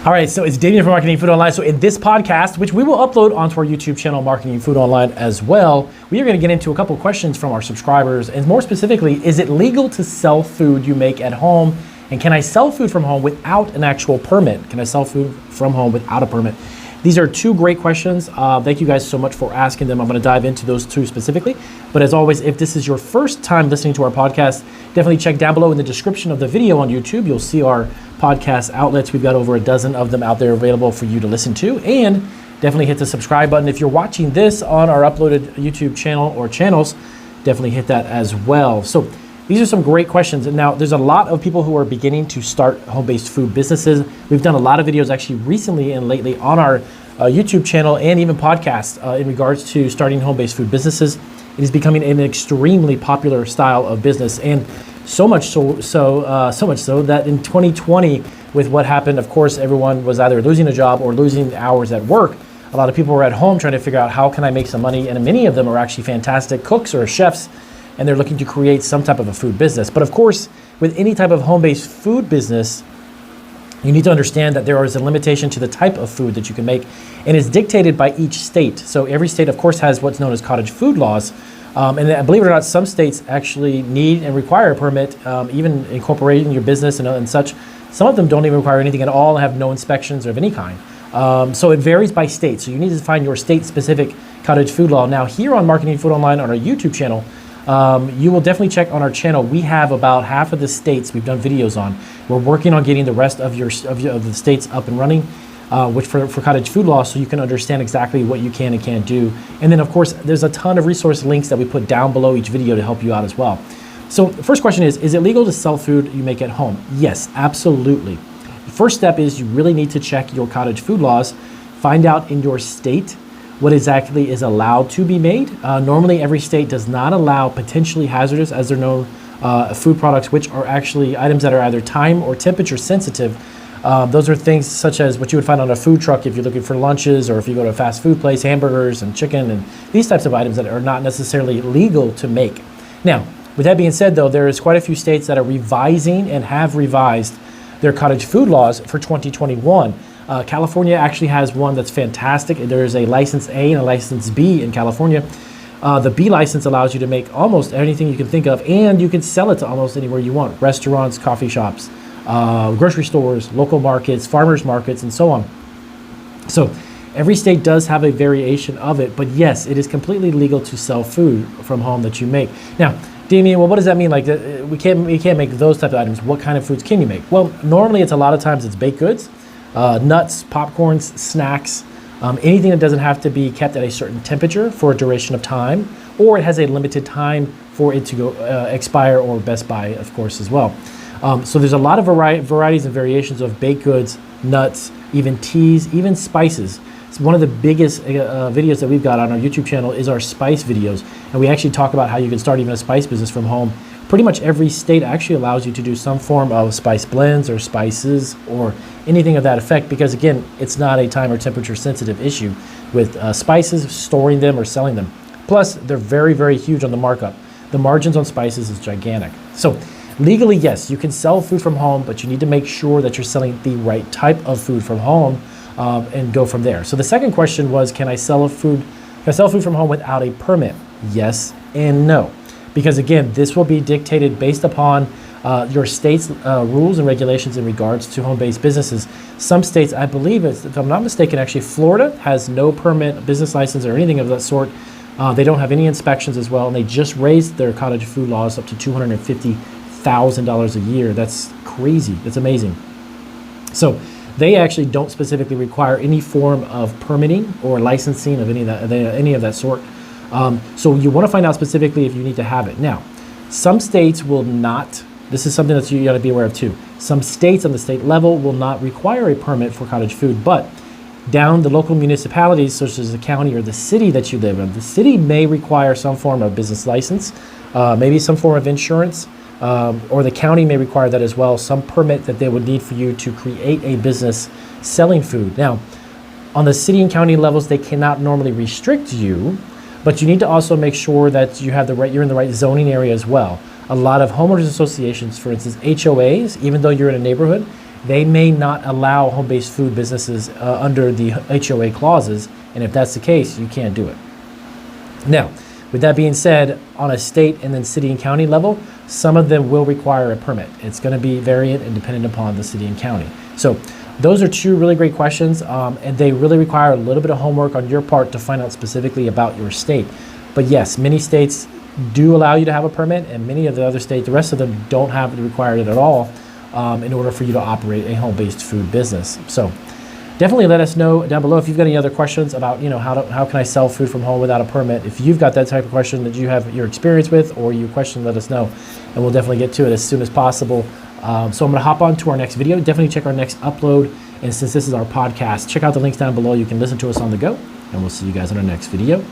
All right, so it's Damien from Marketing Food Online. So in this podcast, which we will upload onto our YouTube channel, Marketing Food Online as well, we are going to get into a couple of questions from our subscribers. And more specifically, is it legal to sell food you make at home? And can I sell food from home without an actual permit? Can I sell food from home without a permit? These are two great questions. Thank you guys so much for asking them. I'm going to dive into those two specifically. But as always, if this is your first time listening to our podcast, definitely check down below in the description of the video on YouTube. You'll see our podcast outlets. We've got over a dozen of them out there available for you to listen to. And definitely hit the subscribe button. If you're watching this on our uploaded YouTube channel or channels, definitely hit that as well. So these are some great questions. And now there's a lot of people who are beginning to start home-based food businesses. We've done a lot of videos actually recently and lately on our YouTube channel and even podcasts in regards to starting home-based food businesses. It is becoming an extremely popular style of business, and so much so that in 2020, with what happened, of course, everyone was either losing a job or losing hours at work. A lot of people were at home trying to figure out how can I make some money, and many of them are actually fantastic cooks or chefs, and they're looking to create some type of a food business. But of course, with any type of home-based food business, you need to understand that there is a limitation to the type of food that you can make, and it's dictated by each state. So every state, of course, has what's known as cottage food laws. And believe it or not, some states actually need and require a permit, even incorporating your business and such. Some of them don't even require anything at all, have no inspections of any kind. So it varies by state. So you need to find your state-specific cottage food law. Now, here on Marketing Food Online on our YouTube channel, you will definitely check on our channel. We have about half of the states we've done videos on. We're working on getting the rest of the states up and running, which for cottage food law, so you can understand exactly what you can and can't do. And then, of course, there's a ton of resource links that we put down below each video to help you out as well. So the first question is it legal to sell food you make at home? Yes, absolutely. The first step is you really need to check your cottage food laws, find out in your state what exactly is allowed to be made. Normally, every state does not allow potentially hazardous, as they're known, food products, which are actually items that are either time or temperature sensitive. Those are things such as what you would find on a food truck if you're looking for lunches, or if you go to a fast food place, hamburgers and chicken and these types of items that are not necessarily legal to make. Now, with that being said, though, there is quite a few states that are revising and have revised their cottage food laws for 2021. California actually has one that's fantastic. There is a license A and a license B in California. The B license allows you to make almost anything you can think of, and you can sell it to almost anywhere you want. Restaurants, coffee shops, grocery stores, local markets, farmers markets, and so on. So every state does have a variation of it, but yes, it is completely legal to sell food from home that you make. Now, Damien, well, what does that mean? Like, we can't make those type of items. What kind of foods can you make? Well, normally a lot of times it's baked goods, nuts, popcorns, snacks, anything that doesn't have to be kept at a certain temperature for a duration of time, or it has a limited time for it to go expire, or Best Buy, of course, as well. So there's a lot of varieties and variations of baked goods, nuts, even teas, even spices. So one of the biggest videos that we've got on our YouTube channel is our spice videos, and we actually talk about how you can start even a spice business from home. Pretty much every state actually allows you to do some form of spice blends or spices or anything of that effect, because again, it's not a time or temperature sensitive issue with spices, storing them or selling them. Plus, they're very, very huge on the markup. The margins on spices is gigantic. So legally, yes, you can sell food from home, but you need to make sure that you're selling the right type of food from home, and go from there. So the second question was, can I sell food from home without a permit? Yes and no. Because again, this will be dictated based upon your state's rules and regulations in regards to home-based businesses. Some states, I believe, if I'm not mistaken, actually Florida has no permit, business license, or anything of that sort. They don't have any inspections as well, and they just raised their cottage food laws up to $250,000 a year. That's crazy. That's amazing. So they actually don't specifically require any form of permitting or licensing of any of that sort. So you want to find out specifically if you need to have it. Now, some states will not. This is something that you got to be aware of too. Some states on the state level will not require a permit for cottage food, but down the local municipalities, such as the county or the city that you live in, the city may require some form of business license, maybe some form of insurance, or the county may require that as well, some permit that they would need for you to create a business selling food. Now, on the city and county levels, they cannot normally restrict you, but you need to also make sure that you have you're in the right zoning area as well. A lot of homeowners associations, for instance, HOAs, even though you're in a neighborhood, they may not allow home-based food businesses under the HOA clauses, and if that's the case, you can't do it. Now, with that being said, on a state and then city and county level, some of them will require a permit. It's going to be variant and dependent upon the city and county. So those are two really great questions, and they really require a little bit of homework on your part to find out specifically about your state. But yes, many states do allow you to have a permit, and many of the other states, the rest of them don't have to require it at all in order for you to operate a home-based food business. So definitely let us know down below if you've got any other questions about, how can I sell food from home without a permit? If you've got that type of question that you have your experience with, or your question, let us know, and we'll definitely get to it as soon as possible. So I'm going to hop on to our next video. Definitely check our next upload, and since this is our podcast, check out the links down below. You can listen to us on the go, and we'll see you guys in our next video.